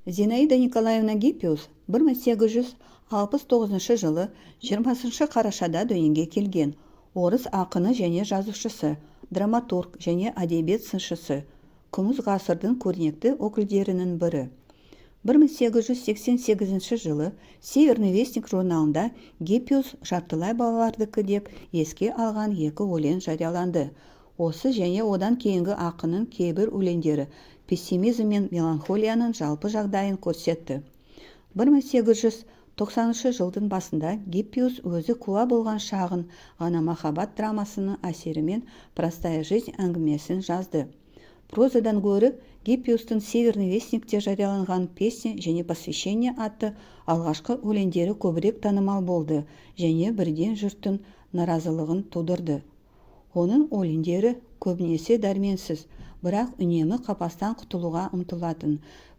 Зинаида Николаевна Гиппиус 1869 жылы 20 қарашада дүниеге келген. Орыс ақыны және жазушысы, драматург және әдебиет сыншысы, күміс ғасырдың көрнекті өкілдерінің бірі. 1888 жылы Северный вестник журналында Гиппиус жартылай балалардікі деп еске алған екі өлең жарияланды. Осы және одан кейінгі ақынның кейбір өлеңдері пессимизм мен меланхолияның жалпы жағдайын көрсетті. 1890 жылдың басында Гиппиус өзі куә болған шағын ғана махаббат драмасының әсерімен «Простая жизнь» әңгімесін жазды. Прозадан гөрі Гиппиустың Северный вестникте жарияланған «Песня» және «Посвящение» атты алғашқы өлеңдері көбірек танымал болды және бірден жұрттың наразылығын тудырды. Оның өлеңдері көбінесе дәрменсіз, бірақ үнемі қапастан құтылуға ұмтылатын,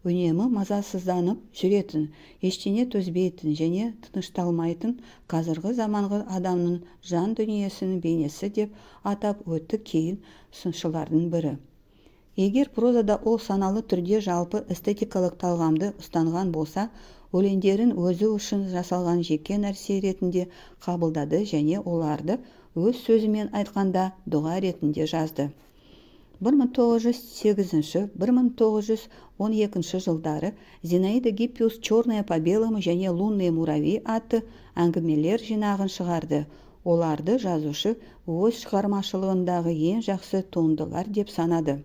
үнемі мазасызданып жүретін, ештеңе төзбейтін және тынышталмайтын қазіргі заманғы адамның жан дүниесінің бейнесі деп атап өтті кейін сыншылардың бірі. Егер прозада ол саналы түрде жалпы эстетикалық талғамды ұстанған болса, өлеңдерін өзі үшін жасалған жеке нәрсе ретінде қабылдады және оларды өз сөзімен айтқанда дұға ретінде жазды. 1908-1912 жылдары Зинаида Гиппиус «Черное по белому» және «Лунные муравьи» атты әңгімелер жинағын шығарды. Оларды жазушы өз шығармашылығындағы ең жақсы туындылар деп санады.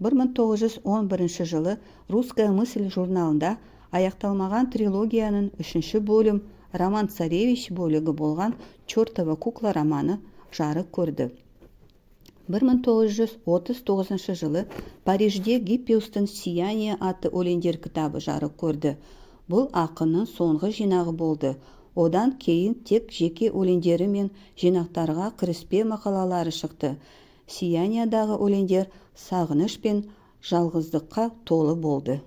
1911 жылы «Русская мысль» журналында аяқталмаған трилогияның үшінші бөлім «Роман Царевич» бөлігі болған «Чертова кукла» романы жарық көрді. 1939 жылы Парижде Гиппиустың «Сияние» атты өлеңдер кітабы жарық көрді. Бұл ақынның соңғы жинағы болды. Одан кейін тек жеке өлеңдері мен жинақтарға кіріспе мақалалары шықты. «Сияниядағы» өлеңдер сағыныш пен жалғыздыққа толы болды.